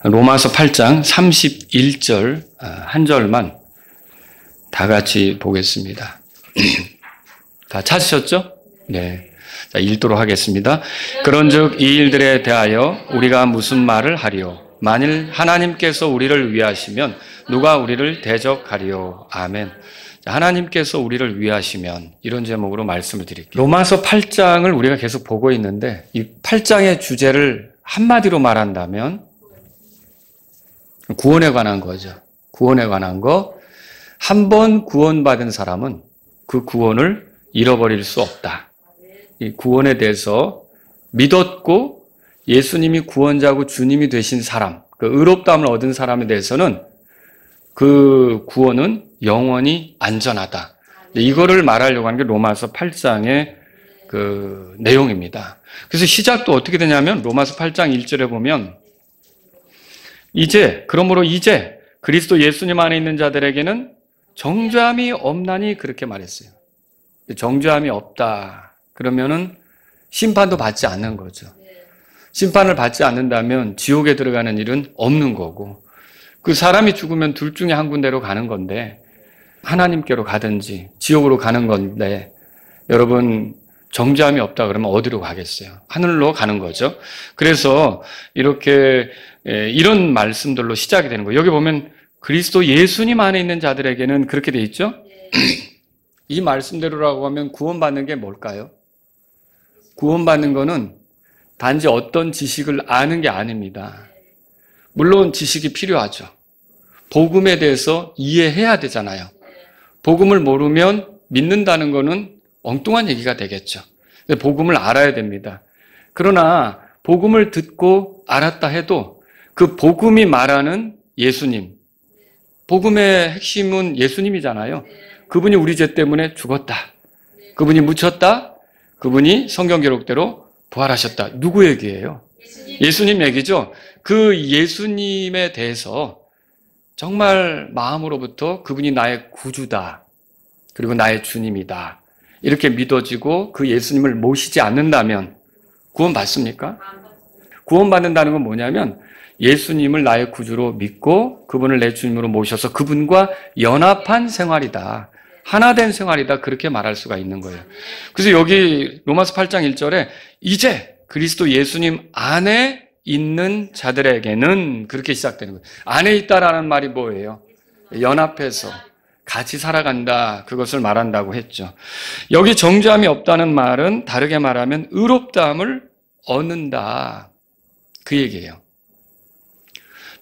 로마서 8장 31절 한 절만 다 같이 보겠습니다. 다 찾으셨죠? 네. 자, 읽도록 하겠습니다. 그런즉 이 일들에 대하여 우리가 무슨 말을 하리요? 만일 하나님께서 우리를 위하시면 누가 우리를 대적하리요? 아멘. 자, 하나님께서 우리를 위하시면 이런 제목으로 말씀을 드릴게요. 로마서 8장을 우리가 계속 보고 있는데 이 8장의 주제를 한마디로 말한다면 구원에 관한 거죠. 구원에 관한 거. 한 번 구원받은 사람은 그 구원을 잃어버릴 수 없다. 이 구원에 대해서 믿었고 예수님이 구원자고 주님이 되신 사람, 그 의롭다함을 얻은 사람에 대해서는 그 구원은 영원히 안전하다. 이거를 말하려고 하는 게 로마서 8장의 그 내용입니다. 그래서 시작도 어떻게 되냐면 로마서 8장 1절에 보면 그러므로 이제 그리스도 예수님 안에 있는 자들에게는 정죄함이 없나니 그렇게 말했어요. 정죄함이 없다. 그러면은 심판도 받지 않는 거죠. 심판을 받지 않는다면 지옥에 들어가는 일은 없는 거고 그 사람이 죽으면 둘 중에 한 군데로 가는 건데 하나님께로 가든지 지옥으로 가는 건데 여러분 정죄함이 없다 그러면 어디로 가겠어요? 하늘로 가는 거죠. 그래서 이렇게 이런 말씀들로 시작이 되는 거예요. 여기 보면 그리스도 예수님 안에 있는 자들에게는 그렇게 돼 있죠? 이 말씀대로라고 하면 구원받는 게 뭘까요? 구원받는 거는 단지 어떤 지식을 아는 게 아닙니다. 물론 지식이 필요하죠. 복음에 대해서 이해해야 되잖아요. 복음을 모르면 믿는다는 거는 엉뚱한 얘기가 되겠죠. 근데 복음을 알아야 됩니다. 그러나 복음을 듣고 알았다 해도 그 복음이 말하는 예수님, 복음의 핵심은 예수님이잖아요. 그분이 우리 죄 때문에 죽었다. 그분이 묻혔다. 그분이 성경 기록대로 부활하셨다. 누구 얘기예요? 예수님 얘기죠. 그 예수님에 대해서 정말 마음으로부터 그분이 나의 구주다. 그리고 나의 주님이다. 이렇게 믿어지고 그 예수님을 모시지 않는다면 구원받습니까? 구원받는다는 건 뭐냐면 예수님을 나의 구주로 믿고 그분을 내 주님으로 모셔서 그분과 연합한 생활이다. 하나 된 생활이다. 그렇게 말할 수가 있는 거예요. 그래서 여기 로마서 8장 1절에 이제 그리스도 예수님 안에 있는 자들에게는 그렇게 시작되는 거예요. 안에 있다라는 말이 뭐예요? 연합해서 같이 살아간다. 그것을 말한다고 했죠. 여기 정죄함이 없다는 말은 다르게 말하면 의롭다함을 얻는다. 그 얘기예요.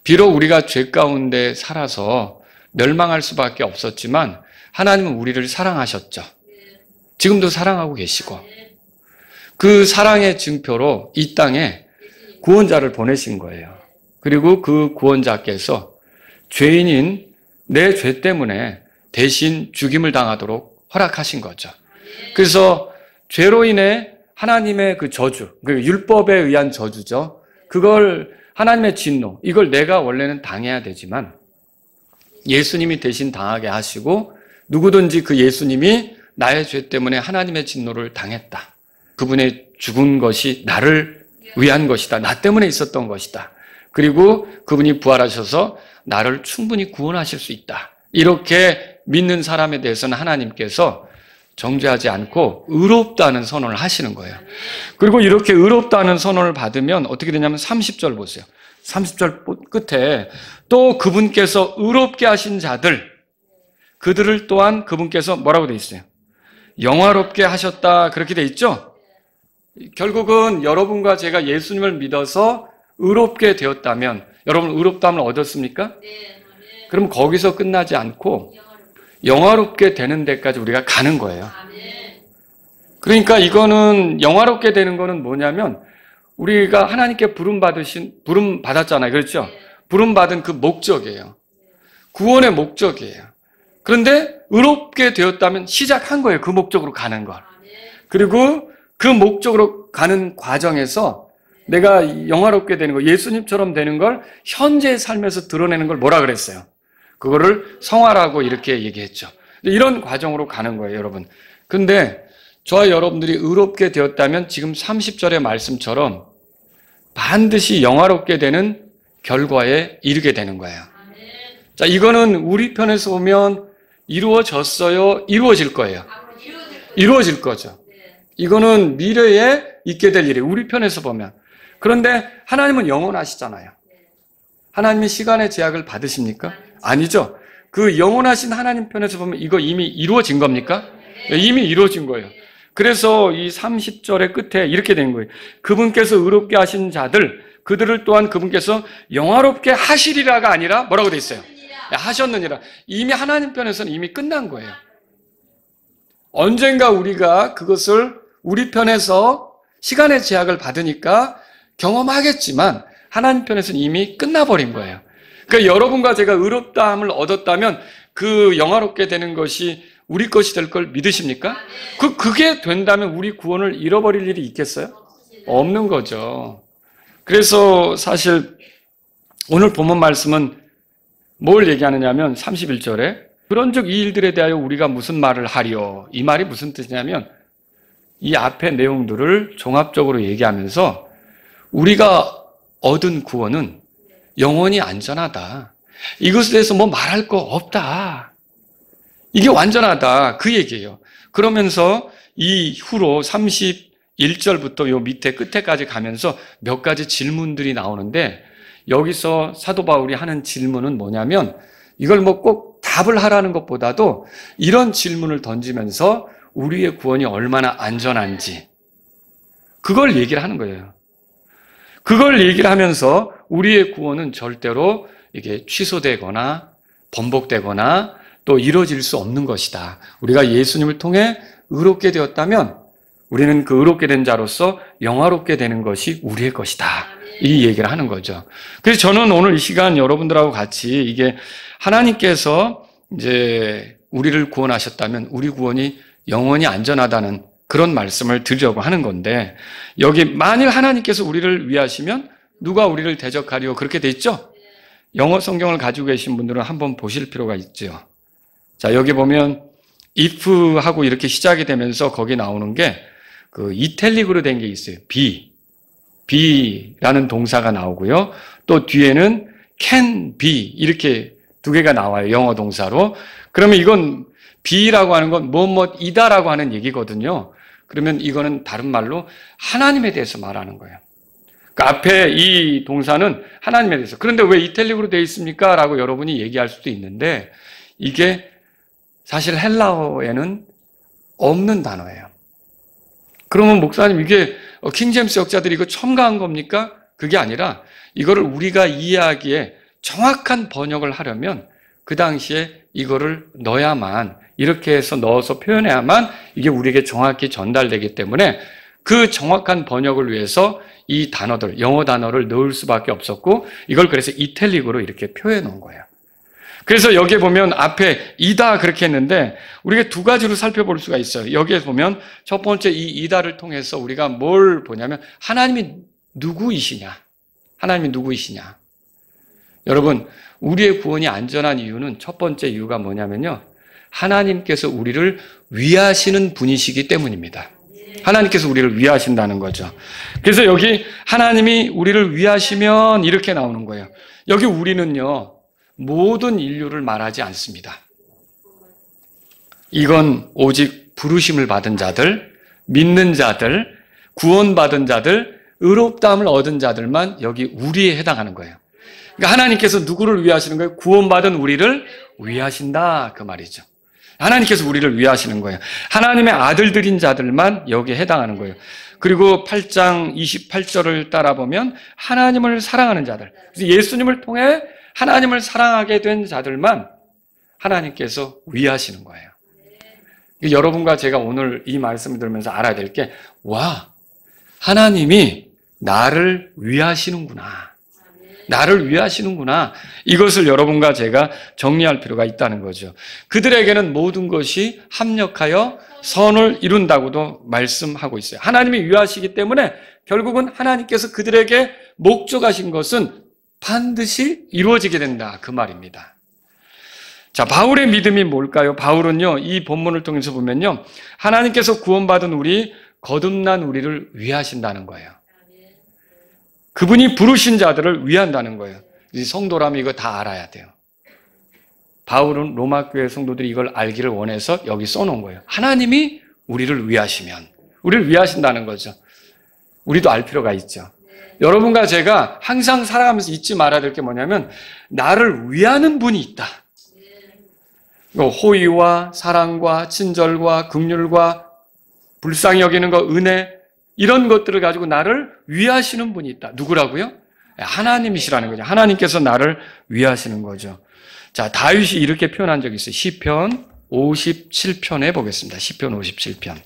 비록 우리가 죄 가운데 살아서 멸망할 수밖에 없었지만 하나님은 우리를 사랑하셨죠. 지금도 사랑하고 계시고 그 사랑의 증표로 이 땅에 구원자를 보내신 거예요. 그리고 그 구원자께서 죄인인 내 죄 때문에 대신 죽임을 당하도록 허락하신 거죠. 그래서 죄로 인해 하나님의 그 저주, 그 율법에 의한 저주죠. 그걸 하나님의 진노, 이걸 내가 원래는 당해야 되지만 예수님이 대신 당하게 하시고 누구든지 그 예수님이 나의 죄 때문에 하나님의 진노를 당했다. 그분의 죽은 것이 나를 위한 것이다. 나 때문에 있었던 것이다. 그리고 그분이 부활하셔서 나를 충분히 구원하실 수 있다. 이렇게 믿는 사람에 대해서는 하나님께서 정죄하지 않고 의롭다는 선언을 하시는 거예요. 그리고 이렇게 의롭다는 선언을 받으면 어떻게 되냐면 30절 보세요. 30절 끝에 또 그분께서 의롭게 하신 자들, 그들을 또한 그분께서 뭐라고 돼 있어요? 영화롭게 하셨다. 그렇게 돼 있죠? 결국은 여러분과 제가 예수님을 믿어서 의롭게 되었다면 여러분 의롭다함을 얻었습니까? 그럼 거기서 끝나지 않고 영화롭게 되는 데까지 우리가 가는 거예요. 그러니까 이거는 영화롭게 되는 거는 뭐냐면 우리가 하나님께 부름 받았잖아요. 그렇죠? 부름 받은 그 목적이에요. 구원의 목적이에요. 그런데 의롭게 되었다면 시작한 거예요. 그 목적으로 가는 걸. 그리고 그 목적으로 가는 과정에서 내가 영화롭게 되는 거, 예수님처럼 되는 걸 현재의 삶에서 드러내는 걸 뭐라 그랬어요? 그거를 성화라고 이렇게 얘기했죠. 이런 과정으로 가는 거예요, 여러분. 근데 저와 여러분들이 의롭게 되었다면 지금 30절의 말씀처럼 반드시 영화롭게 되는 결과에 이르게 되는 거예요. 자, 이거는 우리 편에서 보면 이루어졌어요? 이루어질 거예요? 이루어질 거죠. 이거는 미래에 있게 될 일이에요. 우리 편에서 보면. 그런데 하나님은 영원하시잖아요. 하나님이 시간의 제약을 받으십니까? 아니죠. 그 영원하신 하나님 편에서 보면 이거 이미 이루어진 겁니까? 이미 이루어진 거예요. 그래서 이 30절의 끝에 이렇게 된 거예요. 그분께서 의롭게 하신 자들, 그들을 또한 그분께서 영화롭게 하시리라가 아니라 뭐라고 돼 있어요? 하셨느니라. 이미 하나님 편에서는 이미 끝난 거예요. 언젠가 우리가 그것을 우리 편에서 시간의 제약을 받으니까 경험하겠지만 하나님 편에서는 이미 끝나버린 거예요. 그러니까 여러분과 제가 의롭다함을 얻었다면 그 영화롭게 되는 것이 우리 것이 될 걸 믿으십니까? 그게 된다면 우리 구원을 잃어버릴 일이 있겠어요? 없는 거죠. 그래서 사실 오늘 본문 말씀은 뭘 얘기하느냐면 31절에 그런즉 이 일들에 대하여 우리가 무슨 말을 하리요? 이 말이 무슨 뜻이냐면 이 앞의 내용들을 종합적으로 얘기하면서 우리가 얻은 구원은 영원히 안전하다. 이것에 대해서 뭐 말할 거 없다. 이게 완전하다. 그 얘기예요. 그러면서 이후로 31절부터 요 밑에 끝에까지 가면서 몇 가지 질문들이 나오는데 여기서 사도 바울이 하는 질문은 뭐냐면 이걸 뭐 꼭 답을 하라는 것보다도 이런 질문을 던지면서 우리의 구원이 얼마나 안전한지 그걸 얘기를 하는 거예요. 그걸 얘기를 하면서 우리의 구원은 절대로 이게 취소되거나 번복되거나 또 이루어질 수 없는 것이다. 우리가 예수님을 통해 의롭게 되었다면 우리는 그 의롭게 된 자로서 영화롭게 되는 것이 우리의 것이다. 이 얘기를 하는 거죠. 그래서 저는 오늘 이 시간 여러분들하고 같이 이게 하나님께서 이제 우리를 구원하셨다면 우리 구원이 영원히 안전하다는 그런 말씀을 드리려고 하는 건데 여기 만일 하나님께서 우리를 위하시면 누가 우리를 대적하리요? 그렇게 돼 있죠? 영어 성경을 가지고 계신 분들은 한번 보실 필요가 있죠. 자, 여기 보면 if 하고 이렇게 시작이 되면서 거기 나오는 게 그 이탈릭으로 된 게 있어요. be라는 동사가 나오고요. 또 뒤에는 can be 이렇게 두 개가 나와요. 영어 동사로. 그러면 이건 be라고 하는 건 뭐뭐이다라고 하는 얘기거든요. 그러면 이거는 다른 말로 하나님에 대해서 말하는 거예요. 그 앞에 이 동사는 하나님에 대해서. 그런데 왜 이탈릭으로 되어 있습니까? 라고 여러분이 얘기할 수도 있는데 이게 사실 헬라어에는 없는 단어예요. 그러면 목사님 이게 킹제임스 역자들이 이거 첨가한 겁니까? 그게 아니라 이거를 우리가 이해하기에 정확한 번역을 하려면 그 당시에 이거를 넣어야만 이렇게 해서 넣어서 표현해야만 이게 우리에게 정확히 전달되기 때문에 그 정확한 번역을 위해서 이 단어들, 영어 단어를 넣을 수밖에 없었고 이걸 그래서 이탈릭으로 이렇게 표현해 놓은 거예요. 그래서 여기에 보면 앞에 이다 그렇게 했는데 우리가 두 가지로 살펴볼 수가 있어요. 여기에 보면 첫 번째 이 이다를 통해서 우리가 뭘 보냐면 하나님이 누구이시냐? 하나님이 누구이시냐? 여러분, 우리의 구원이 안전한 이유는 첫 번째 이유가 뭐냐면요. 하나님께서 우리를 위하시는 분이시기 때문입니다. 하나님께서 우리를 위하신다는 거죠. 그래서 여기 하나님이 우리를 위하시면 이렇게 나오는 거예요. 여기 우리는요. 모든 인류를 말하지 않습니다. 이건 오직 부르심을 받은 자들, 믿는 자들, 구원받은 자들, 의롭다함을 얻은 자들만 여기 우리에 해당하는 거예요. 그러니까 하나님께서 누구를 위하시는 거예요? 구원받은 우리를 위하신다 그 말이죠. 하나님께서 우리를 위하시는 거예요. 하나님의 아들들인 자들만 여기에 해당하는 거예요. 그리고 8장 28절을 따라보면 하나님을 사랑하는 자들, 그래서 예수님을 통해 하나님을 사랑하게 된 자들만 하나님께서 위하시는 거예요. 여러분과 제가 오늘 이 말씀을 들으면서 알아야 될 게, 와, 하나님이 나를 위하시는구나. 나를 위하시는구나. 이것을 여러분과 제가 정리할 필요가 있다는 거죠. 그들에게는 모든 것이 합력하여 선을 이룬다고도 말씀하고 있어요. 하나님이 위하시기 때문에 결국은 하나님께서 그들에게 목적하신 것은 반드시 이루어지게 된다. 그 말입니다. 자, 바울의 믿음이 뭘까요? 바울은요, 이 본문을 통해서 보면요, 하나님께서 구원받은 우리, 거듭난 우리를 위하신다는 거예요. 그분이 부르신 자들을 위한다는 거예요. 이 성도라면 이거 다 알아야 돼요. 바울은 로마 교회 성도들이 이걸 알기를 원해서 여기 써놓은 거예요. 하나님이 우리를 위하시면, 우리를 위하신다는 거죠. 우리도 알 필요가 있죠. 여러분과 제가 항상 살아가면서 잊지 말아야 될 게 뭐냐면 나를 위하는 분이 있다. 호의와 사랑과 친절과 긍휼과 불쌍히 여기는 것, 은혜, 이런 것들을 가지고 나를 위하시는 분이 있다. 누구라고요? 하나님이시라는 거죠. 하나님께서 나를 위하시는 거죠. 자, 다윗이 이렇게 표현한 적이 있어요. 시편 57편에 보겠습니다. 시편 57편.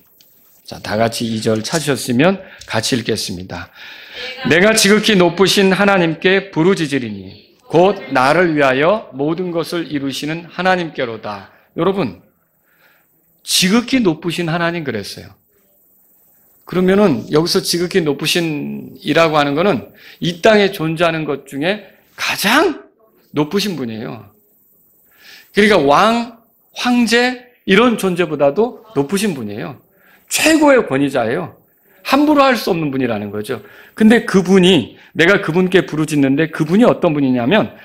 자, 다 같이 2절 찾으셨으면 같이 읽겠습니다. 내가 지극히 높으신 하나님께 부르짖으리니 곧 나를 위하여 모든 것을 이루시는 하나님께로다. 여러분, 지극히 높으신 하나님 그랬어요. 그러면은 여기서 지극히 높으신이라고 하는 거는 이 땅에 존재하는 것 중에 가장 높으신 분이에요. 그러니까 왕, 황제 이런 존재보다도 높으신 분이에요. 최고의 권위자예요. 함부로 할 수 없는 분이라는 거죠. 근데 그분이, 내가 그분께 부르짖는데 그분이 어떤 분이냐면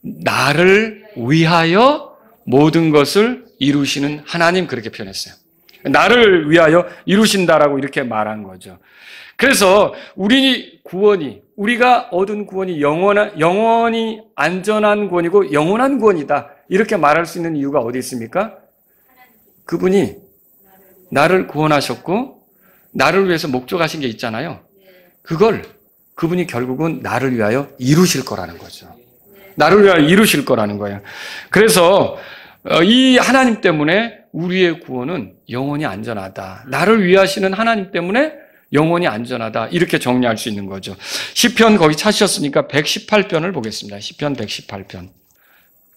나를 위하여 모든 것을 이루시는 하나님, 그렇게 표현했어요. 나를 위하여 이루신다라고 이렇게 말한 거죠. 그래서 우리가 얻은 구원이 영원히 안전한 구원이고 영원한 구원이다, 이렇게 말할 수 있는 이유가 어디 있습니까? 그분이 나를 구원하셨고 나를 위해서 목적하신 게 있잖아요. 그걸 그분이 결국은 나를 위하여 이루실 거라는 거죠. 나를 위하여 이루실 거라는 거예요. 그래서 이 하나님 때문에 우리의 구원은 영원히 안전하다. 나를 위하시는 하나님 때문에 영원히 안전하다. 이렇게 정리할 수 있는 거죠. 시편 거기 찾으셨으니까 118편을 보겠습니다. 시편 118편.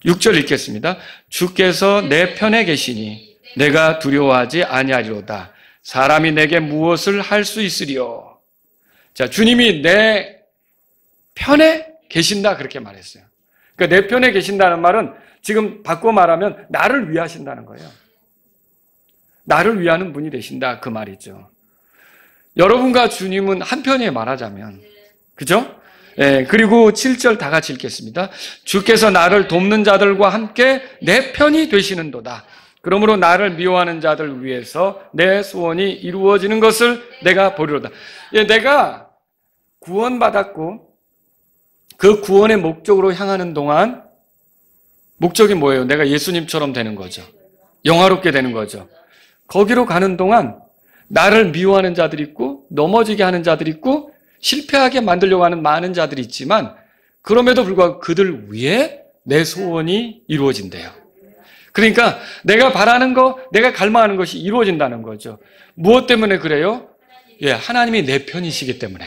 6절 읽겠습니다. 주께서 내 편에 계시니 내가 두려워하지 아니하리로다. 사람이 내게 무엇을 할 수 있으리요. 자, 주님이 내 편에 계신다, 그렇게 말했어요. 그러니까 내 편에 계신다는 말은 지금 바꿔 말하면 나를 위하신다는 거예요. 나를 위하는 분이 되신다, 그 말이죠. 여러분과 주님은 한편에 말하자면, 그죠? 예, 그리고 7절 다 같이 읽겠습니다. 주께서 나를 돕는 자들과 함께 내 편이 되시는도다. 그러므로 나를 미워하는 자들 위해서 내 소원이 이루어지는 것을 내가 보리로다. 예, 내가 구원받았고 그 구원의 목적으로 향하는 동안 목적이 뭐예요? 내가 예수님처럼 되는 거죠. 영화롭게 되는 거죠. 거기로 가는 동안 나를 미워하는 자들이 있고 넘어지게 하는 자들이 있고 실패하게 만들려고 하는 많은 자들이 있지만 그럼에도 불구하고 그들 위에 내 소원이 이루어진대요. 그러니까 내가 바라는 거, 내가 갈망하는 것이 이루어진다는 거죠. 무엇 때문에 그래요? 예, 하나님이 내 편이시기 때문에.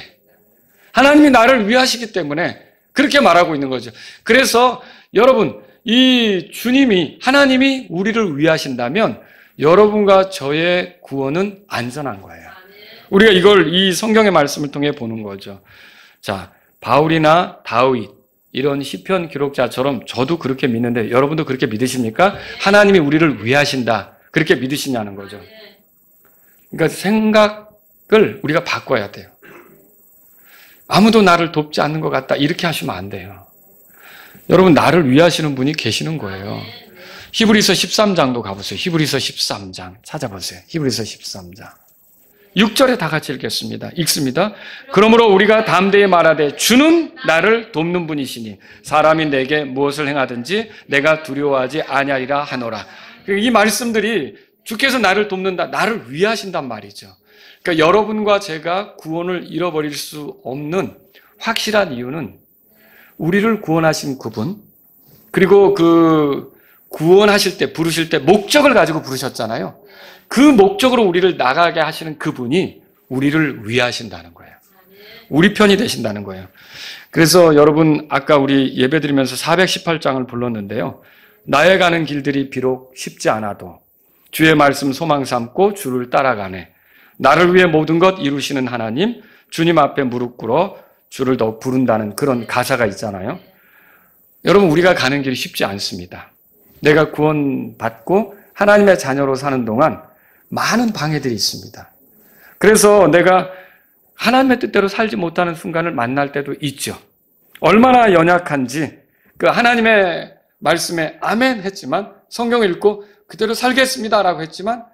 하나님이 나를 위하시기 때문에 그렇게 말하고 있는 거죠. 그래서 여러분, 이 주님이, 하나님이 우리를 위하신다면 여러분과 저의 구원은 안전한 거예요. 우리가 이걸 이 성경의 말씀을 통해 보는 거죠. 자, 바울이나 다윗, 이런 시편 기록자처럼 저도 그렇게 믿는데 여러분도 그렇게 믿으십니까? 하나님이 우리를 위하신다, 그렇게 믿으시냐는 거죠. 그러니까 생각을 우리가 바꿔야 돼요. 아무도 나를 돕지 않는 것 같다, 이렇게 하시면 안 돼요. 여러분, 나를 위하시는 분이 계시는 거예요. 히브리서 13장도 가보세요. 히브리서 13장 찾아보세요. 히브리서 13장 6절에 다 같이 읽습니다. 그러므로 우리가 담대히 말하되 주는 나를 돕는 분이시니 사람이 내게 무엇을 행하든지 내가 두려워하지 아니하리라 하노라. 이 말씀들이 주께서 나를 돕는다, 나를 위하신단 말이죠. 그러니까 여러분과 제가 구원을 잃어버릴 수 없는 확실한 이유는 우리를 구원하신 그분, 그리고 그 구원하실 때, 부르실 때 목적을 가지고 부르셨잖아요. 그 목적으로 우리를 나가게 하시는 그분이 우리를 위하신다는 거예요. 우리 편이 되신다는 거예요. 그래서 여러분, 아까 우리 예배 드리면서 418장을 불렀는데요. 나의 가는 길들이 비록 쉽지 않아도 주의 말씀 소망 삼고 주를 따라가네. 나를 위해 모든 것 이루시는 하나님, 주님 앞에 무릎 꿇어 주를 더 부른다는 그런 가사가 있잖아요. 여러분, 우리가 가는 길이 쉽지 않습니다. 내가 구원받고 하나님의 자녀로 사는 동안 많은 방해들이 있습니다. 그래서 내가 하나님의 뜻대로 살지 못하는 순간을 만날 때도 있죠. 얼마나 연약한지 그 하나님의 말씀에 아멘 했지만 성경을 읽고 그대로 살겠습니다라고 했지만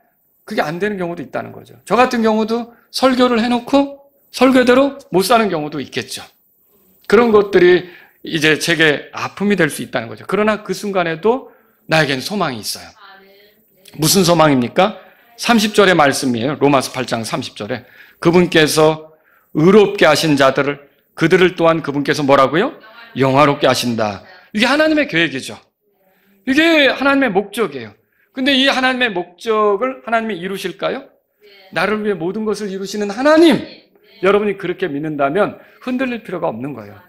그게 안 되는 경우도 있다는 거죠. 저 같은 경우도 설교를 해놓고 설교대로 못 사는 경우도 있겠죠. 그런 것들이 이제 제게 아픔이 될 수 있다는 거죠. 그러나 그 순간에도 나에겐 소망이 있어요. 무슨 소망입니까? 30절의 말씀이에요. 로마서 8장 30절에 그분께서 의롭게 하신 자들을 그들을 또한 그분께서 뭐라고요? 영화롭게 하신다. 이게 하나님의 계획이죠. 이게 하나님의 목적이에요. 근데 이 하나님의 목적을 하나님이 이루실까요? 나를 위해 모든 것을 이루시는 하나님, 여러분이 그렇게 믿는다면 흔들릴 필요가 없는 거예요.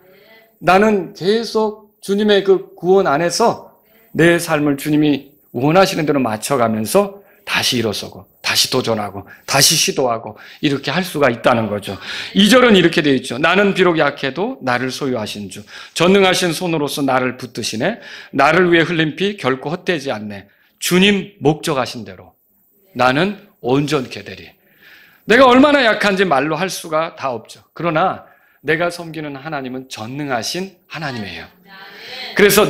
나는 계속 주님의 그 구원 안에서 내 삶을 주님이 원하시는 대로 맞춰가면서 다시 일어서고 다시 도전하고 다시 시도하고 이렇게 할 수가 있다는 거죠. 2절은 이렇게 되어 있죠. 나는 비록 약해도 나를 소유하신 주, 전능하신 손으로서 나를 붙드시네. 나를 위해 흘린 피 결코 헛되지 않네. 주님 목적하신 대로 나는 온전케 되리. 내가 얼마나 약한지 말로 할 수가 다 없죠. 그러나 내가 섬기는 하나님은 전능하신 하나님이에요. 그래서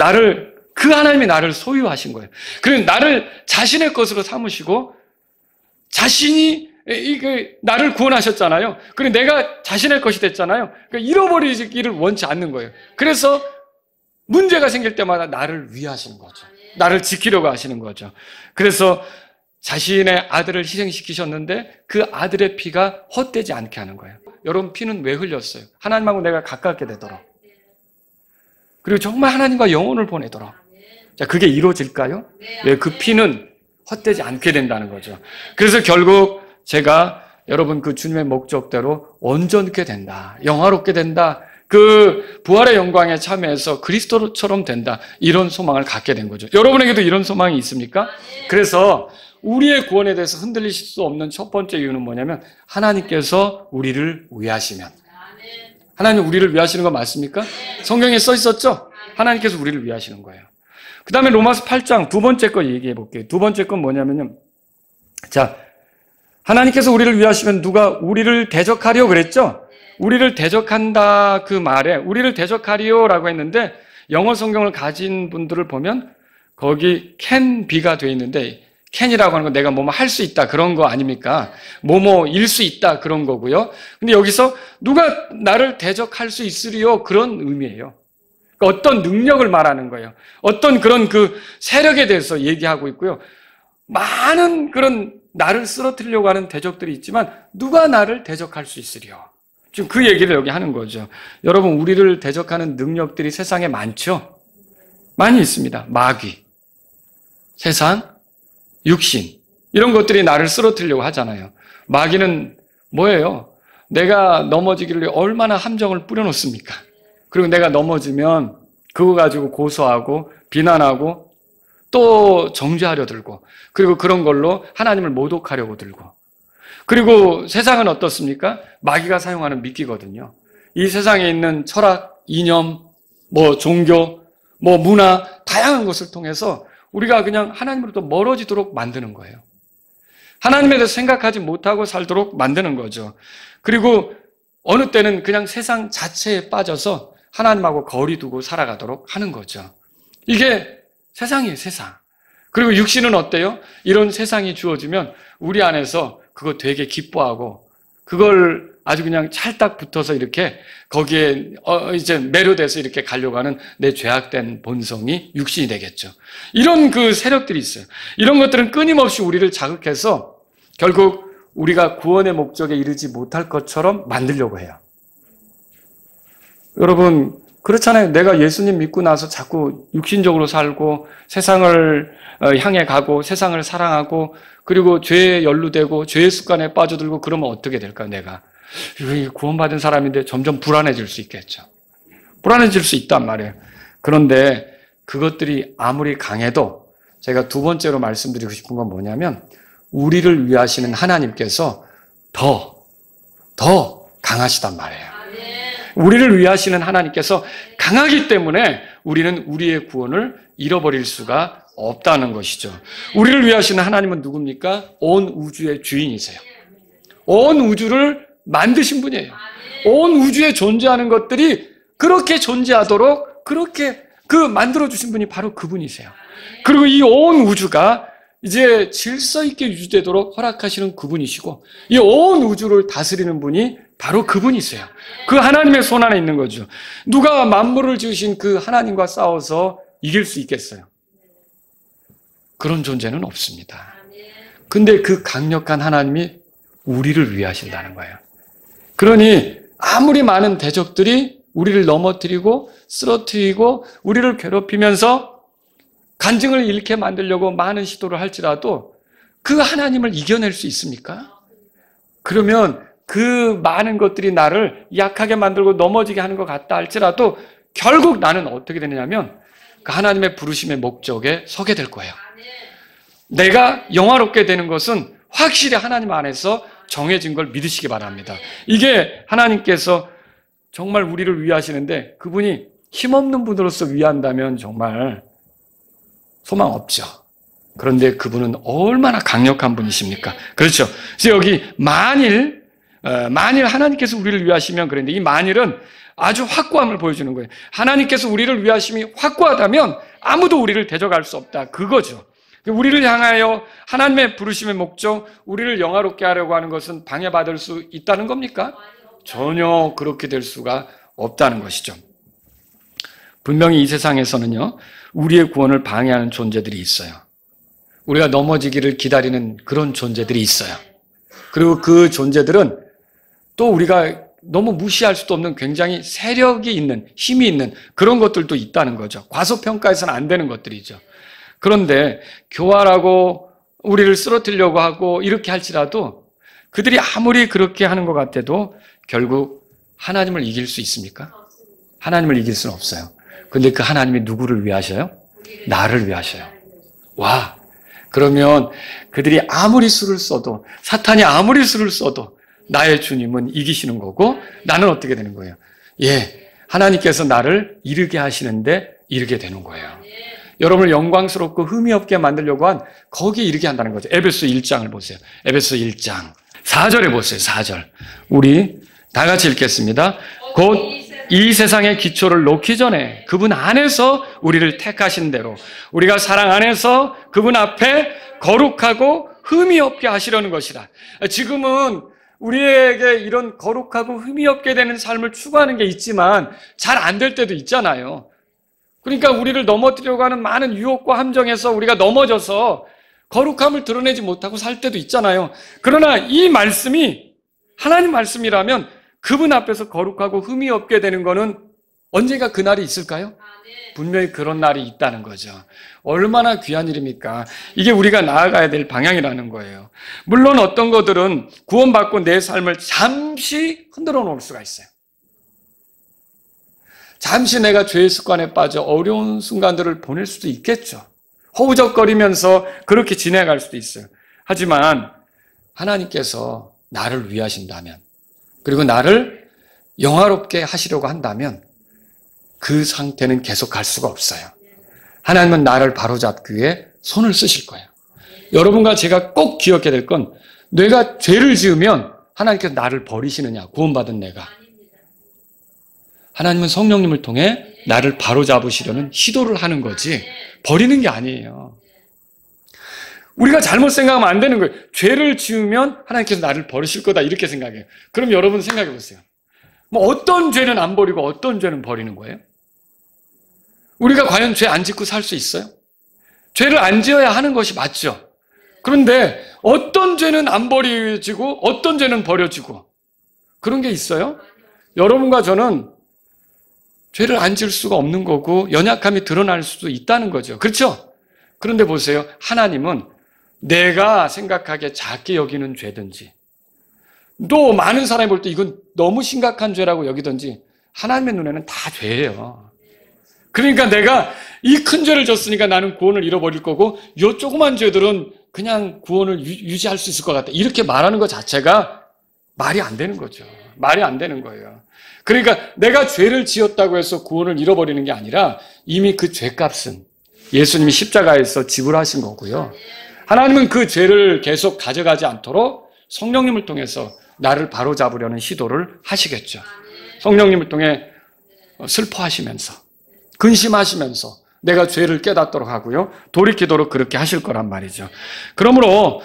그 하나님이 나를 소유하신 거예요. 그래서 나를 자신의 것으로 삼으시고 자신이 나를 구원하셨잖아요. 그리고 내가 자신의 것이 됐잖아요. 그러니까 잃어버리기를 원치 않는 거예요. 그래서 문제가 생길 때마다 나를 위하시는 거죠. 나를 지키려고 하시는 거죠. 그래서 자신의 아들을 희생시키셨는데 그 아들의 피가 헛되지 않게 하는 거예요. 여러분, 피는 왜 흘렸어요? 하나님하고 내가 가깝게 되도록. 그리고 정말 하나님과 영혼을 보내도록. 자, 그게 이루어질까요? 왜? 그 피는 헛되지 않게 된다는 거죠. 그래서 결국 제가 여러분 그 주님의 목적대로 온전케 된다. 영화롭게 된다. 그 부활의 영광에 참여해서 그리스도처럼 된다. 이런 소망을 갖게 된 거죠. 여러분에게도 이런 소망이 있습니까? 그래서 우리의 구원에 대해서 흔들리실 수 없는 첫 번째 이유는 뭐냐면 하나님께서 우리를 위하시면. 하나님 우리를 위하시는 거 맞습니까? 성경에 써 있었죠? 하나님께서 우리를 위하시는 거예요. 그 다음에 로마서 8장 두 번째 거 얘기해 볼게요. 두 번째 건 뭐냐면요. 자, 하나님께서 우리를 위하시면 누가 우리를 대적하려 그랬죠? 우리를 대적한다 그 말에 우리를 대적하리요라고 했는데 영어 성경을 가진 분들을 보면 거기 can be가 되어 있는데 can이라고 하는 건 내가 뭐뭐 할 수 있다 그런 거 아닙니까? 뭐뭐일 수 있다 그런 거고요. 근데 여기서 누가 나를 대적할 수 있으리요 그런 의미예요. 그러니까 어떤 능력을 말하는 거예요. 어떤 그런 그 세력에 대해서 얘기하고 있고요. 많은 그런 나를 쓰러뜨리려고 하는 대적들이 있지만 누가 나를 대적할 수 있으리요? 지금 그 얘기를 여기 하는 거죠. 여러분, 우리를 대적하는 능력들이 세상에 많죠? 많이 있습니다. 마귀, 세상, 육신 이런 것들이 나를 쓰러뜨리려고 하잖아요. 마귀는 뭐예요? 내가 넘어지기를 위해 얼마나 함정을 뿌려놓습니까? 그리고 내가 넘어지면 그거 가지고 고소하고 비난하고 또 정죄하려 들고 그리고 그런 걸로 하나님을 모독하려고 들고 그리고 세상은 어떻습니까? 마귀가 사용하는 미끼거든요. 이 세상에 있는 철학, 이념, 종교, 문화 다양한 것을 통해서 우리가 그냥 하나님으로부터 멀어지도록 만드는 거예요. 하나님에 대해서 생각하지 못하고 살도록 만드는 거죠. 그리고 어느 때는 그냥 세상 자체에 빠져서 하나님하고 거리 두고 살아가도록 하는 거죠. 이게 세상이에요, 세상. 그리고 육신은 어때요? 이런 세상이 주어지면 우리 안에서 그거 되게 기뻐하고 그걸 아주 그냥 찰딱 붙어서 이렇게 거기에 이제 매료돼서 이렇게 가려고 하는 내 죄악된 본성이 육신이 되겠죠. 이런 그 세력들이 있어요. 이런 것들은 끊임없이 우리를 자극해서 결국 우리가 구원의 목적에 이르지 못할 것처럼 만들려고 해요. 여러분, 그렇잖아요. 내가 예수님 믿고 나서 자꾸 육신적으로 살고 세상을 향해 가고 세상을 사랑하고 그리고 죄에 연루되고 죄의 습관에 빠져들고 그러면 어떻게 될까요? 내가 구원받은 사람인데 점점 불안해질 수 있겠죠. 불안해질 수 있단 말이에요. 그런데 그것들이 아무리 강해도 제가 두 번째로 말씀드리고 싶은 건 뭐냐면 우리를 위하시는 하나님께서 더 강하시단 말이에요. 우리를 위하시는 하나님께서 강하기 때문에 우리는 우리의 구원을 잃어버릴 수가 없다는 것이죠. 우리를 위하시는 하나님은 누굽니까? 온 우주의 주인이세요. 온 우주를 만드신 분이에요. 온 우주에 존재하는 것들이 그렇게 존재하도록 그렇게 그 만들어주신 분이 바로 그분이세요. 그리고 이 온 우주가 이제 질서 있게 유지되도록 허락하시는 그분이시고, 이 온 우주를 다스리는 분이 바로 그분이세요. 그 하나님의 손 안에 있는 거죠. 누가 만물을 지으신 그 하나님과 싸워서 이길 수 있겠어요? 그런 존재는 없습니다. 근데 그 강력한 하나님이 우리를 위하신다는 거예요. 그러니 아무리 많은 대적들이 우리를 넘어뜨리고 쓰러뜨리고 우리를 괴롭히면서 간증을 잃게 만들려고 많은 시도를 할지라도 그 하나님을 이겨낼 수 있습니까? 그러면 그 많은 것들이 나를 약하게 만들고 넘어지게 하는 것 같다 할지라도 결국 나는 어떻게 되느냐면 그 하나님의 부르심의 목적에 서게 될 거예요. 내가 영화롭게 되는 것은 확실히 하나님 안에서 정해진 걸 믿으시기 바랍니다. 이게 하나님께서 정말 우리를 위하시는데 그분이 힘없는 분으로서 위한다면 정말 소망 없죠. 그런데 그분은 얼마나 강력한 분이십니까? 그렇죠. 그래서 여기 만일 하나님께서 우리를 위하시면 그런데 이 만일은 아주 확고함을 보여주는 거예요. 하나님께서 우리를 위하심이 확고하다면 아무도 우리를 대적할 수 없다. 그거죠. 우리를 향하여 하나님의 부르심의 목적, 우리를 영화롭게 하려고 하는 것은 방해받을 수 있다는 겁니까? 전혀 그렇게 될 수가 없다는 것이죠. 분명히 이 세상에서는요, 우리의 구원을 방해하는 존재들이 있어요. 우리가 넘어지기를 기다리는 그런 존재들이 있어요. 그리고 그 존재들은 또 우리가 너무 무시할 수도 없는 굉장히 세력이 있는, 힘이 있는 그런 것들도 있다는 거죠. 과소평가해서는 안 되는 것들이죠. 그런데 교활하고 우리를 쓰러뜨리려고 하고 이렇게 할지라도 그들이 아무리 그렇게 하는 것 같아도 결국 하나님을 이길 수 있습니까? 하나님을 이길 수는 없어요. 근데 그 하나님이 누구를 위하셔요? 나를 위하셔요. 와, 그러면 그들이 아무리 수를 써도, 사탄이 아무리 수를 써도 나의 주님은 이기시는 거고 나는 어떻게 되는 거예요? 예, 하나님께서 나를 이르게 하시는데 이르게 되는 거예요. 여러분을 영광스럽고 흠이 없게 만들려고 한 거기에 이르게 한다는 거죠. 에베소 1장을 보세요. 에베소 1장 4절에 보세요. 4절. 우리 다 같이 읽겠습니다. 곧 이 세상의 기초를 놓기 전에 그분 안에서 우리를 택하신 대로 우리가 사랑 안에서 그분 앞에 거룩하고 흠이 없게 하시려는 것이라. 지금은 우리에게 이런 거룩하고 흠이 없게 되는 삶을 추구하는 게 있지만 잘 안 될 때도 있잖아요. 그러니까 우리를 넘어뜨리려고 하는 많은 유혹과 함정에서 우리가 넘어져서 거룩함을 드러내지 못하고 살 때도 있잖아요. 그러나 이 말씀이 하나님 말씀이라면 그분 앞에서 거룩하고 흠이 없게 되는 거는 언젠가 그날이 있을까요? 분명히 그런 날이 있다는 거죠. 얼마나 귀한 일입니까? 이게 우리가 나아가야 될 방향이라는 거예요. 물론 어떤 것들은 구원받고 내 삶을 잠시 흔들어 놓을 수가 있어요. 잠시 내가 죄의 습관에 빠져 어려운 순간들을 보낼 수도 있겠죠. 허우적거리면서 그렇게 지내갈 수도 있어요. 하지만 하나님께서 나를 위하신다면 그리고 나를 영화롭게 하시려고 한다면 그 상태는 계속 갈 수가 없어요. 하나님은 나를 바로잡기 위해 손을 쓰실 거예요. 여러분과 제가 꼭 기억해야 될 건 내가 죄를 지으면 하나님께서 나를 버리시느냐, 구원받은 내가. 하나님은 성령님을 통해 나를 바로잡으시려는 시도를 하는 거지 버리는 게 아니에요. 우리가 잘못 생각하면 안 되는 거예요. 죄를 지으면 하나님께서 나를 버리실 거다 이렇게 생각해요. 그럼 여러분 생각해 보세요. 뭐 어떤 죄는 안 버리고 어떤 죄는 버리는 거예요? 우리가 과연 죄 안 짓고 살 수 있어요? 죄를 안 지어야 하는 것이 맞죠. 그런데 어떤 죄는 안 버려지고 어떤 죄는 버려지고 그런 게 있어요? 여러분과 저는 죄를 안 지을 수가 없는 거고 연약함이 드러날 수도 있다는 거죠. 그렇죠? 그런데 보세요. 하나님은 내가 생각하기에 작게 여기는 죄든지 또 많은 사람이 볼 때 이건 너무 심각한 죄라고 여기든지 하나님의 눈에는 다 죄예요. 그러니까 내가 이 큰 죄를 졌으니까 나는 구원을 잃어버릴 거고 이 조그만 죄들은 그냥 구원을 유지할 수 있을 것 같다. 이렇게 말하는 것 자체가 말이 안 되는 거죠. 말이 안 되는 거예요. 그러니까 내가 죄를 지었다고 해서 구원을 잃어버리는 게 아니라 이미 그 죄값은 예수님이 십자가에서 지불하신 거고요. 하나님은 그 죄를 계속 가져가지 않도록 성령님을 통해서 나를 바로잡으려는 시도를 하시겠죠. 성령님을 통해 슬퍼하시면서 근심하시면서 내가 죄를 깨닫도록 하고요. 돌이키도록 그렇게 하실 거란 말이죠. 그러므로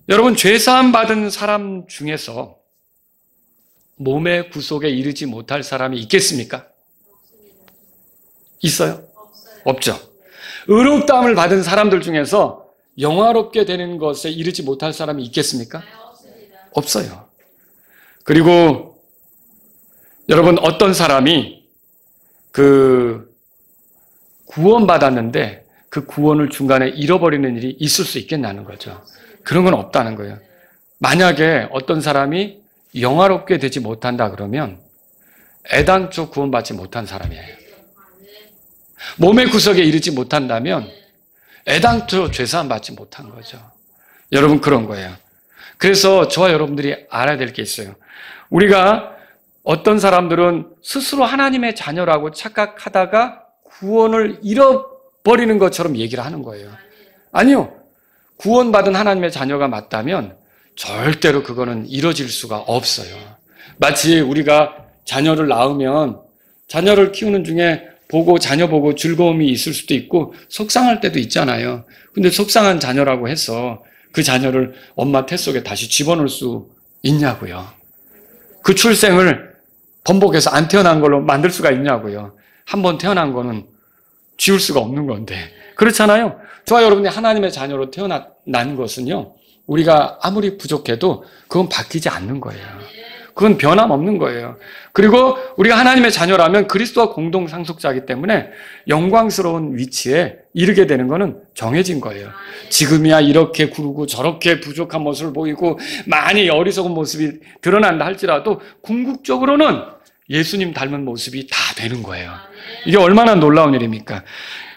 여러분, 죄사함 받은 사람 중에서 몸의 구속에 이르지 못할 사람이 있겠습니까? 있어요? 없죠. 의롭다함을 받은 사람들 중에서 영화롭게 되는 것에 이르지 못할 사람이 있겠습니까? 없어요. 그리고 여러분, 어떤 사람이 구원받았는데 그 구원을 중간에 잃어버리는 일이 있을 수 있겠냐는 거죠. 그런 건 없다는 거예요. 만약에 어떤 사람이 영화롭게 되지 못한다 그러면 애당초 구원받지 못한 사람이에요. 몸의 구속에 이르지 못한다면 애당초 죄사함 받지 못한 거죠. 여러분, 그런 거예요. 그래서 저와 여러분들이 알아야 될 게 있어요. 우리가 어떤 사람들은 스스로 하나님의 자녀라고 착각하다가 구원을 잃어버리는 것처럼 얘기를 하는 거예요. 아니요. 구원받은 하나님의 자녀가 맞다면 절대로 그거는 이뤄질 수가 없어요. 마치 우리가 자녀를 낳으면 자녀를 키우는 중에 자녀 보고 즐거움이 있을 수도 있고 속상할 때도 있잖아요. 근데 속상한 자녀라고 해서 그 자녀를 엄마 태 속에 다시 집어넣을 수 있냐고요. 그 출생을 번복해서 안 태어난 걸로 만들 수가 있냐고요. 한 번 태어난 거는 지울 수가 없는 건데. 그렇잖아요. 저와 여러분이 하나님의 자녀로 태어난 것은요, 우리가 아무리 부족해도 그건 바뀌지 않는 거예요. 그건 변함없는 거예요. 그리고 우리가 하나님의 자녀라면 그리스도와 공동 상속자이기 때문에 영광스러운 위치에 이르게 되는 것은 정해진 거예요. 지금이야 이렇게 구르고 저렇게 부족한 모습을 보이고 많이 어리석은 모습이 드러난다 할지라도 궁극적으로는 예수님 닮은 모습이 다 되는 거예요. 이게 얼마나 놀라운 일입니까?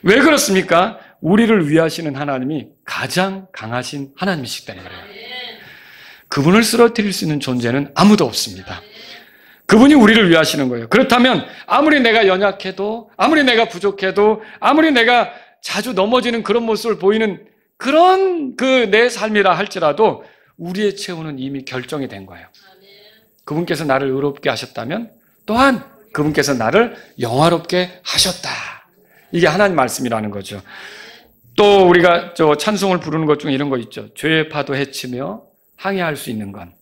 왜 그렇습니까? 우리를 위하시는 하나님이 가장 강하신 하나님이시기 때문에 그래요. 그분을 쓰러뜨릴 수 있는 존재는 아무도 없습니다. 그분이 우리를 위하시는 거예요. 그렇다면 아무리 내가 연약해도, 아무리 내가 부족해도, 아무리 내가 자주 넘어지는 그런 모습을 보이는 그런 내 삶이라 할지라도 우리의 최후는 이미 결정이 된 거예요. 그분께서 나를 의롭게 하셨다면 또한 그분께서 나를 영화롭게 하셨다. 이게 하나님 말씀이라는 거죠. 또 우리가 찬송을 부르는 것 중에 이런 거 있죠. 죄의 파도 헤치며 항해할 수 있는 건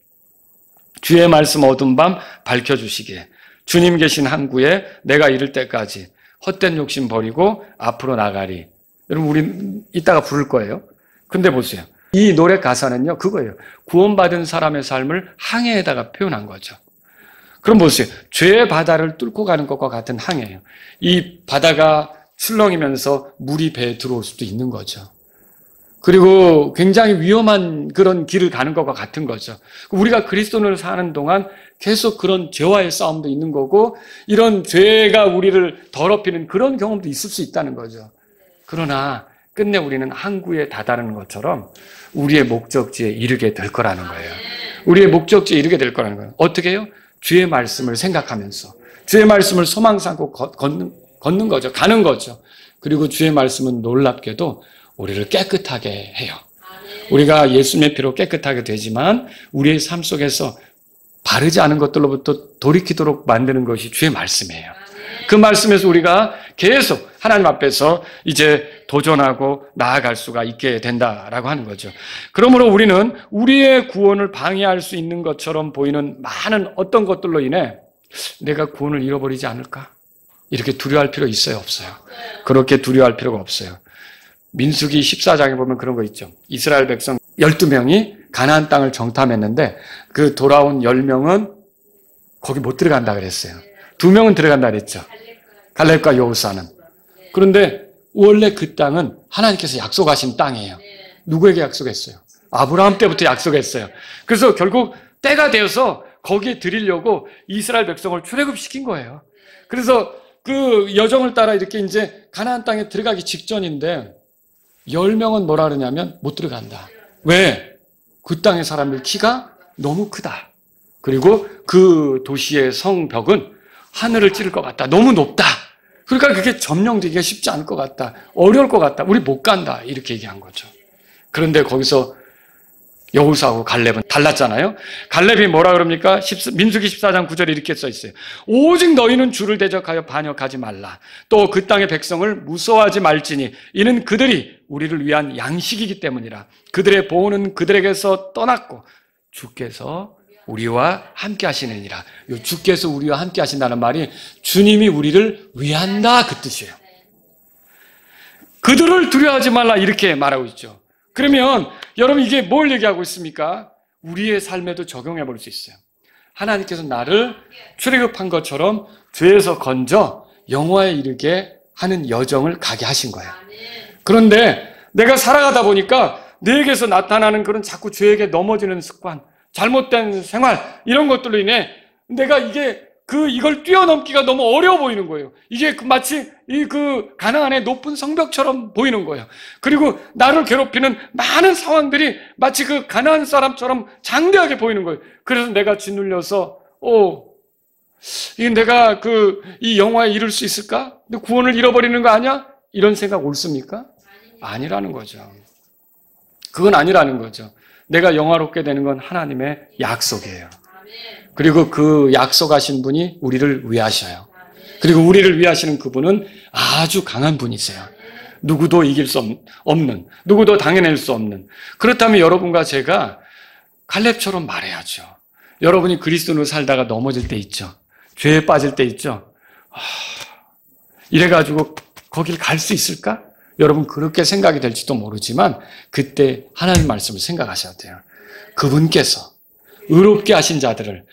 주의 말씀 어두운 밤 밝혀주시기에 주님 계신 항구에 내가 이를 때까지 헛된 욕심 버리고 앞으로 나가리. 여러분, 우리 이따가 부를 거예요. 근데 보세요. 이 노래 가사는요, 그거예요. 구원받은 사람의 삶을 항해에다가 표현한 거죠. 그럼 보세요. 죄의 바다를 뚫고 가는 것과 같은 항해예요. 이 바다가 출렁이면서 물이 배에 들어올 수도 있는 거죠. 그리고 굉장히 위험한 그런 길을 가는 것과 같은 거죠. 우리가 그리스도인으로 사는 동안 계속 그런 죄와의 싸움도 있는 거고 이런 죄가 우리를 더럽히는 그런 경험도 있을 수 있다는 거죠. 그러나 끝내 우리는 항구에 다다르는 것처럼 우리의 목적지에 이르게 될 거라는 거예요. 우리의 목적지에 이르게 될 거라는 거예요. 어떻게 해요? 주의 말씀을 생각하면서 주의 말씀을 소망 삼고 걷는 거죠. 가는 거죠. 그리고 주의 말씀은 놀랍게도 우리를 깨끗하게 해요. 우리가 예수님의 피로 깨끗하게 되지만 우리의 삶 속에서 바르지 않은 것들로부터 돌이키도록 만드는 것이 주의 말씀이에요. 그 말씀에서 우리가 계속 하나님 앞에서 이제 도전하고 나아갈 수가 있게 된다라고 하는 거죠. 그러므로 우리는 우리의 구원을 방해할 수 있는 것처럼 보이는 많은 어떤 것들로 인해 내가 구원을 잃어버리지 않을까? 이렇게 두려워할 필요 있어요, 없어요? 그렇게 두려워할 필요가 없어요. 민수기 14장에 보면 그런 거 있죠. 이스라엘 백성 12명이 가나안 땅을 정탐했는데 그 돌아온 10명은 거기 못 들어간다 그랬어요. 2명은 들어간다 그랬죠. 갈렙과 여호수아는. 그런데 원래 그 땅은 하나님께서 약속하신 땅이에요. 누구에게 약속했어요? 아브라함 때부터 약속했어요. 그래서 결국 때가 되어서 거기에 들이려고 이스라엘 백성을 출애굽시킨 거예요. 그래서 그 여정을 따라 이렇게 이제 가나안 땅에 들어가기 직전인데 10명은 뭐라 그러냐면 못 들어간다. 왜? 그 땅의 사람들 키가 너무 크다. 그리고 그 도시의 성벽은 하늘을 찌를 것 같다. 너무 높다. 그러니까 그게 점령되기가 쉽지 않을 것 같다. 어려울 것 같다. 우리 못 간다. 이렇게 얘기한 거죠. 그런데 거기서 여호수아하고 갈렙은 달랐잖아요. 갈렙이 뭐라 그럽니까? 민수기 14장 9절에 이렇게 써 있어요. 오직 너희는 주를 대적하여 반역하지 말라. 또 그 땅의 백성을 무서워하지 말지니 이는 그들이 우리를 위한 양식이기 때문이라. 그들의 보호는 그들에게서 떠났고 주께서 우리와 함께 하시느니라. 이 주께서 우리와 함께 하신다는 말이 주님이 우리를 위한다 그 뜻이에요. 그들을 두려워하지 말라 이렇게 말하고 있죠. 그러면 여러분 이게 뭘 얘기하고 있습니까? 우리의 삶에도 적용해 볼 수 있어요. 하나님께서 나를 출애굽한 것처럼 죄에서 건져 영화에 이르게 하는 여정을 가게 하신 거예요. 그런데 내가 살아가다 보니까 내게서 나타나는 그런 자꾸 죄에게 넘어지는 습관, 잘못된 생활 이런 것들로 인해 내가 이걸 뛰어넘기가 너무 어려워 보이는 거예요. 이게 마치 가나안의 높은 성벽처럼 보이는 거예요. 그리고 나를 괴롭히는 많은 상황들이 마치 그 가나안 사람처럼 장대하게 보이는 거예요. 그래서 내가 짓눌려서 내가 이 영화에 이룰 수 있을까? 근데 구원을 잃어버리는 거 아니야? 이런 생각 옳습니까? 아니라는 거죠. 그건 아니라는 거죠. 내가 영화롭게 되는 건 하나님의 약속이에요. 그리고 그 약속하신 분이 우리를 위하셔요. 그리고 우리를 위하시는 그분은 아주 강한 분이세요. 누구도 이길 수 없는, 누구도 당해낼 수 없는. 그렇다면 여러분과 제가 갈렙처럼 말해야죠. 여러분이 그리스도로 살다가 넘어질 때 있죠. 죄에 빠질 때 있죠. 이래가지고 거길 갈 수 있을까? 여러분 그렇게 생각이 될지도 모르지만 그때 하나님 말씀을 생각하셔야 돼요. 그분께서 의롭게 하신 자들을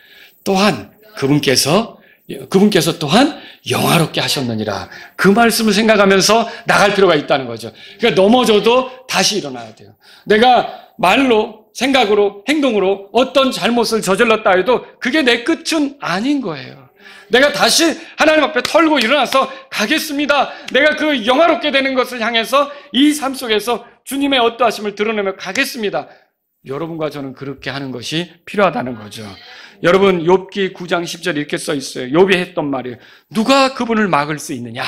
또한 그분께서 또한 영화롭게 하셨느니라. 그 말씀을 생각하면서 나갈 필요가 있다는 거죠. 그러니까 넘어져도 다시 일어나야 돼요. 내가 말로, 생각으로, 행동으로 어떤 잘못을 저질렀다 해도 그게 내 끝은 아닌 거예요. 내가 다시 하나님 앞에 털고 일어나서 가겠습니다. 내가 그 영화롭게 되는 것을 향해서 이 삶 속에서 주님의 어떠하심을 드러내며 가겠습니다. 여러분과 저는 그렇게 하는 것이 필요하다는 거죠. 여러분 욥기 9장 10절 이렇게 써 있어요. 욥이 했던 말이에요. 누가 그분을 막을 수 있느냐?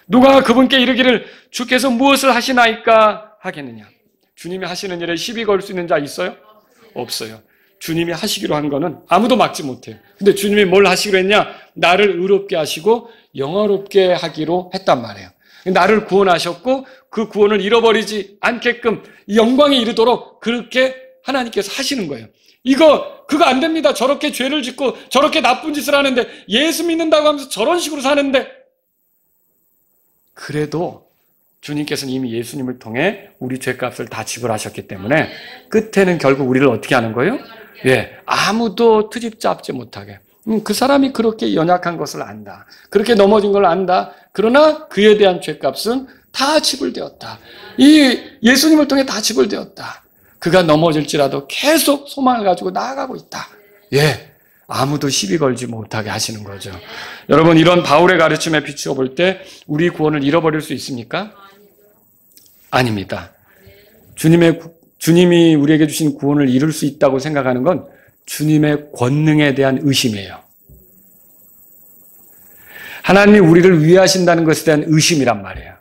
누가 그분께 이르기를 주께서 무엇을 하시나이까 하겠느냐? 주님이 하시는 일에 시비 걸 수 있는 자 있어요? 없어요. 주님이 하시기로 한 거는 아무도 막지 못해요. 근데 주님이 뭘 하시기로 했냐? 나를 의롭게 하시고 영화롭게 하기로 했단 말이에요. 나를 구원하셨고 그 구원을 잃어버리지 않게끔 영광에 이르도록 그렇게 하나님께서 하시는 거예요. 그거 안 됩니다. 저렇게 죄를 짓고 저렇게 나쁜 짓을 하는데 예수 믿는다고 하면서 저런 식으로 사는데 그래도 주님께서는 이미 예수님을 통해 우리 죄값을 다 지불하셨기 때문에 끝에는 결국 우리를 어떻게 하는 거예요? 아무도 트집 잡지 못하게. 그 사람이 그렇게 연약한 것을 안다. 그렇게 넘어진 걸 안다. 그러나 그에 대한 죄값은 다 지불되었다. 이 예수님을 통해 다 지불되었다. 그가 넘어질지라도 계속 소망을 가지고 나아가고 있다. 아무도 시비 걸지 못하게 하시는 거죠. 여러분 이런 바울의 가르침에 비추어 볼 때 우리 구원을 잃어버릴 수 있습니까? 아닙니다. 주님이 우리에게 주신 구원을 이룰 수 있다고 생각하는 건 주님의 권능에 대한 의심이에요. 하나님이 우리를 위하신다는 것에 대한 의심이란 말이에요.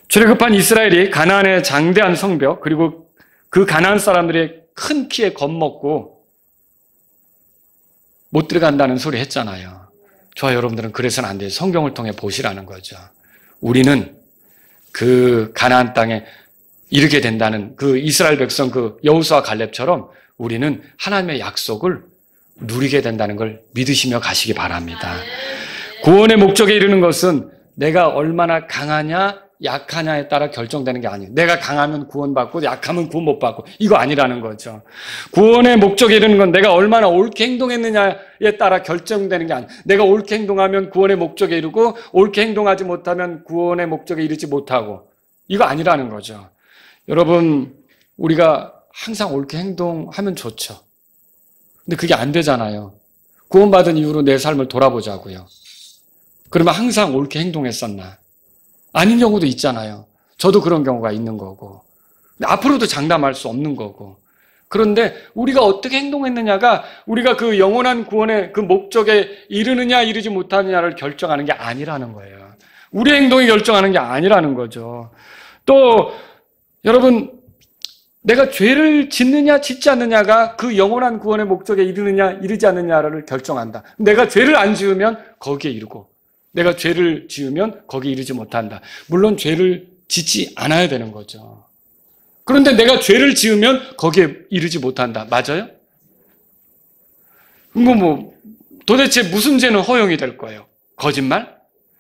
출애굽한 이스라엘이 가나안의 장대한 성벽 그리고 그 가나안 사람들의 큰 키에 겁먹고 못 들어간다는 소리 했잖아요. 저와 여러분들은 그래서는 안 돼요. 성경을 통해 보시라는 거죠. 우리는 그 가나안 땅에 이르게 된다는 그 이스라엘 백성 그 여호수아 갈렙처럼 우리는 하나님의 약속을 누리게 된다는 걸 믿으시며 가시기 바랍니다. 구원의 목적에 이르는 것은 내가 얼마나 강하냐 약하냐에 따라 결정되는 게 아니에요. 내가 강하면 구원받고 약하면 구원 못 받고 이거 아니라는 거죠. 구원의 목적에 이르는 건 내가 얼마나 옳게 행동했느냐에 따라 결정되는 게 아니에요. 내가 옳게 행동하면 구원의 목적에 이르고 옳게 행동하지 못하면 구원의 목적에 이르지 못하고 이거 아니라는 거죠. 여러분 우리가 항상 옳게 행동하면 좋죠. 근데 그게 안 되잖아요. 구원받은 이후로 내 삶을 돌아보자고요. 그러면 항상 옳게 행동했었나? 아닌 경우도 있잖아요. 저도 그런 경우가 있는 거고 앞으로도 장담할 수 없는 거고 그런데 우리가 어떻게 행동했느냐가 우리가 그 영원한 구원의 그 목적에 이르느냐 이르지 못하느냐를 결정하는 게 아니라는 거예요. 우리의 행동이 결정하는 게 아니라는 거죠. 또 여러분 내가 죄를 짓느냐 짓지 않느냐가 그 영원한 구원의 목적에 이르느냐 이르지 않느냐를 결정한다. 내가 죄를 안 지으면 거기에 이르고, 내가 죄를 지으면 거기에 이르지 못한다. 물론 죄를 짓지 않아야 되는 거죠. 그런데 내가 죄를 지으면 거기에 이르지 못한다. 맞아요? 도대체 무슨 죄는 허용이 될 거예요? 거짓말?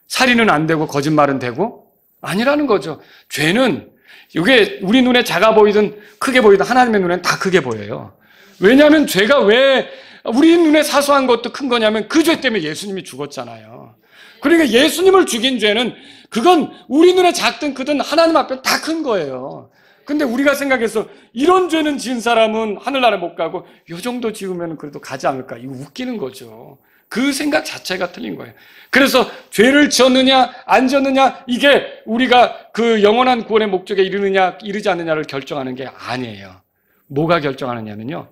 살인은 안 되고 거짓말은 되고? 아니라는 거죠. 죄는 이게 우리 눈에 작아 보이든 크게 보이든 하나님의 눈에는 다 크게 보여요. 왜냐하면 죄가 왜 우리 눈에 사소한 것도 큰 거냐면 그 죄 때문에 예수님이 죽었잖아요. 그러니까 예수님을 죽인 죄는 그건 우리 눈에 작든 크든 하나님 앞에 다 큰 거예요. 근데 우리가 생각해서 이런 죄는 지은 사람은 하늘나라에 못 가고 이 정도 지으면 그래도 가지 않을까? 이거 웃기는 거죠. 그 생각 자체가 틀린 거예요. 그래서 죄를 지었느냐 안 지었느냐 이게 우리가 그 영원한 구원의 목적에 이르느냐 이르지 않느냐를 결정하는 게 아니에요. 뭐가 결정하느냐면요,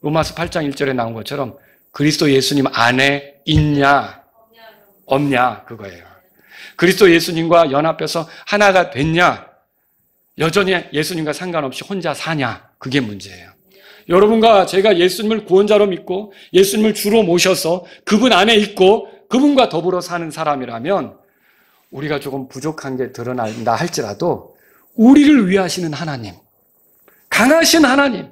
로마서 8장 1절에 나온 것처럼 그리스도 예수님 안에 있냐 없냐 그거예요. 그리스도 예수님과 연합해서 하나가 됐냐, 여전히 예수님과 상관없이 혼자 사냐, 그게 문제예요. 여러분과 제가 예수님을 구원자로 믿고 예수님을 주로 모셔서 그분 안에 있고 그분과 더불어 사는 사람이라면 우리가 조금 부족한 게 드러난다 할지라도 우리를 위하시는 하나님, 강하신 하나님,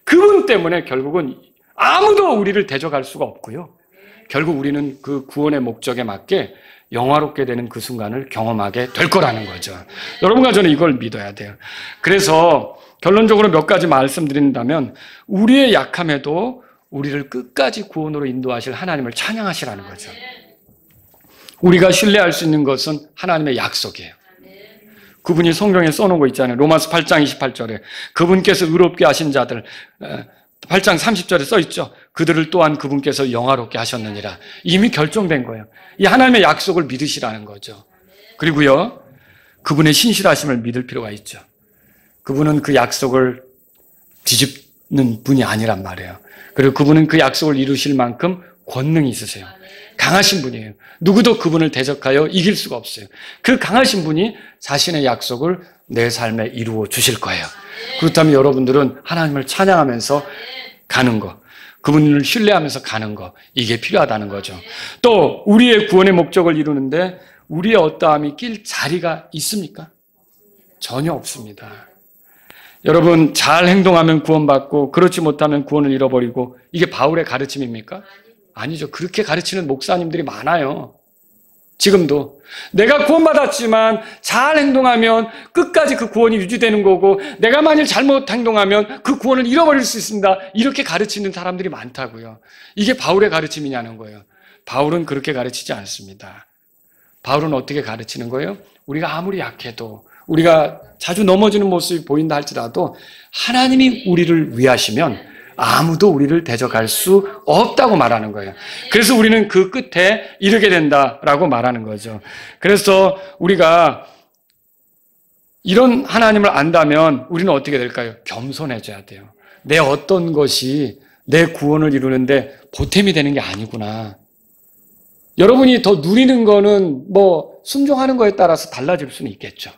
그분 때문에 결국은 아무도 우리를 대적할 수가 없고요. 결국 우리는 그 구원의 목적에 맞게 영화롭게 되는 그 순간을 경험하게 될 거라는 거죠. 여러분과 저는 이걸 믿어야 돼요. 그래서 결론적으로 몇 가지 말씀드린다면 우리의 약함에도 우리를 끝까지 구원으로 인도하실 하나님을 찬양하시라는 거죠. 우리가 신뢰할 수 있는 것은 하나님의 약속이에요. 그분이 성경에 써놓은 거 있잖아요. 로마서 8장 28절에 그분께서 의롭게 하신 자들, 8장 30절에 써있죠. 그들을 또한 그분께서 영화롭게 하셨느니라. 이미 결정된 거예요. 이 하나님의 약속을 믿으시라는 거죠. 그리고요, 그분의 신실하심을 믿을 필요가 있죠. 그분은 그 약속을 뒤집는 분이 아니란 말이에요. 그리고 그분은 그 약속을 이루실 만큼 권능이 있으세요. 강하신 분이에요. 누구도 그분을 대적하여 이길 수가 없어요. 그 강하신 분이 자신의 약속을 내 삶에 이루어 주실 거예요. 그렇다면 여러분들은 하나님을 찬양하면서 가는 거, 그분을 신뢰하면서 가는 거, 이게 필요하다는 거죠. 또 우리의 구원의 목적을 이루는데 우리의 어떠함이 낄 자리가 있습니까? 전혀 없습니다. 여러분, 잘 행동하면 구원받고 그렇지 못하면 구원을 잃어버리고, 이게 바울의 가르침입니까? 아니죠. 그렇게 가르치는 목사님들이 많아요. 지금도 내가 구원받았지만 잘 행동하면 끝까지 그 구원이 유지되는 거고, 내가 만일 잘못 행동하면 그 구원을 잃어버릴 수 있습니다. 이렇게 가르치는 사람들이 많다고요. 이게 바울의 가르침이냐는 거예요. 바울은 그렇게 가르치지 않습니다. 바울은 어떻게 가르치는 거예요? 우리가 아무리 약해도, 우리가 자주 넘어지는 모습이 보인다 할지라도 하나님이 우리를 위하시면 아무도 우리를 대적할 수 없다고 말하는 거예요. 그래서 우리는 그 끝에 이르게 된다라고 말하는 거죠. 그래서 우리가 이런 하나님을 안다면 우리는 어떻게 될까요? 겸손해져야 돼요. 내 어떤 것이 내 구원을 이루는데 보탬이 되는 게 아니구나. 여러분이 더 누리는 거는 순종하는 거에 따라서 달라질 수는 있겠죠.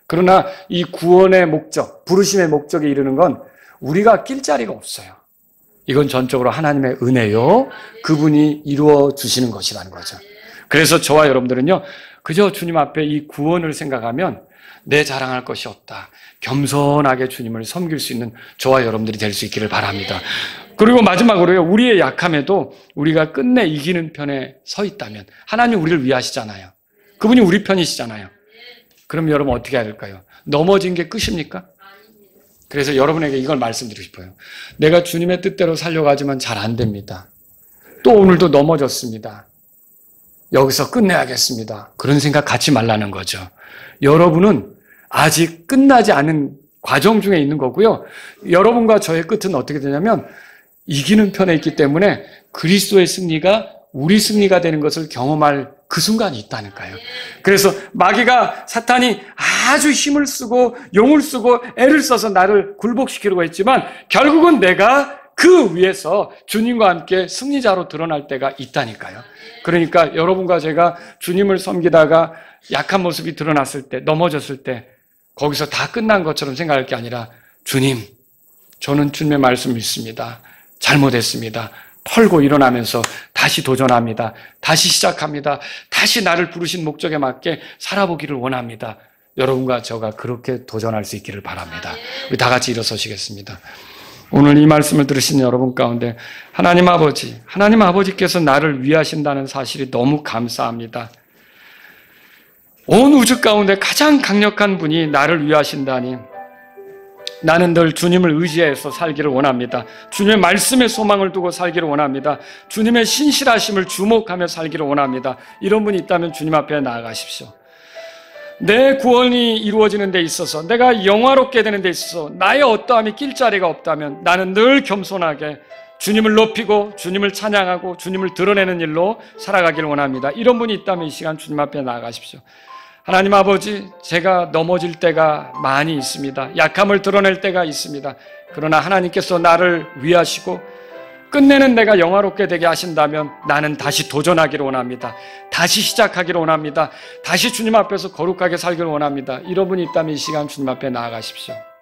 그러나 이 구원의 목적, 부르심의 목적에 이르는 건 우리가 낄 자리가 없어요. 이건 전적으로 하나님의 은혜요, 그분이 이루어 주시는 것이라는 거죠. 그래서 저와 여러분들은요, 그저 주님 앞에 이 구원을 생각하면 내 자랑할 것이 없다, 겸손하게 주님을 섬길 수 있는 저와 여러분들이 될 수 있기를 바랍니다. 그리고 마지막으로요, 우리의 약함에도 우리가 끝내 이기는 편에 서 있다면, 하나님 우리를 위하시잖아요. 그분이 우리 편이시잖아요. 그럼 여러분 어떻게 해야 될까요? 넘어진 게 끝입니까? 그래서 여러분에게 이걸 말씀드리고 싶어요. 내가 주님의 뜻대로 살려가지만 잘 안 됩니다. 또 오늘도 넘어졌습니다. 여기서 끝내야겠습니다. 그런 생각 갖지 말라는 거죠. 여러분은 아직 끝나지 않은 과정 중에 있는 거고요. 여러분과 저의 끝은 어떻게 되냐면 이기는 편에 있기 때문에 그리스도의 승리가 우리 승리가 되는 것을 경험할 그 순간이 있다니까요. 그래서 마귀가, 사탄이 아주 힘을 쓰고 용을 쓰고 애를 써서 나를 굴복시키려고 했지만 결국은 내가 그 위에서 주님과 함께 승리자로 드러날 때가 있다니까요. 그러니까 여러분과 제가 주님을 섬기다가 약한 모습이 드러났을 때, 넘어졌을 때 거기서 다 끝난 것처럼 생각할 게 아니라, 주님, 저는 주님의 말씀 믿습니다. 잘못했습니다. 털고 일어나면서 다시 도전합니다. 다시 시작합니다. 다시 나를 부르신 목적에 맞게 살아보기를 원합니다. 여러분과 저가 그렇게 도전할 수 있기를 바랍니다. 우리 다 같이 일어서시겠습니다. 오늘 이 말씀을 들으신 여러분 가운데 하나님 아버지께서 나를 위하신다는 사실이 너무 감사합니다. 온 우주 가운데 가장 강력한 분이 나를 위하신다니 나는 늘 주님을 의지해서 살기를 원합니다. 주님의 말씀에 소망을 두고 살기를 원합니다. 주님의 신실하심을 주목하며 살기를 원합니다. 이런 분이 있다면 주님 앞에 나아가십시오. 내 구원이 이루어지는 데 있어서, 내가 영화롭게 되는 데 있어서 나의 어떠함이 낄 자리가 없다면 나는 늘 겸손하게 주님을 높이고 주님을 찬양하고 주님을 드러내는 일로 살아가기를 원합니다. 이런 분이 있다면 이 시간 주님 앞에 나아가십시오. 하나님 아버지, 제가 넘어질 때가 많이 있습니다. 약함을 드러낼 때가 있습니다. 그러나 하나님께서 나를 위하시고 끝내는 내가 영화롭게 되게 하신다면 나는 다시 도전하기를 원합니다. 다시 시작하기를 원합니다. 다시 주님 앞에서 거룩하게 살기를 원합니다. 이런 분이 있다면 이 시간 주님 앞에 나아가십시오.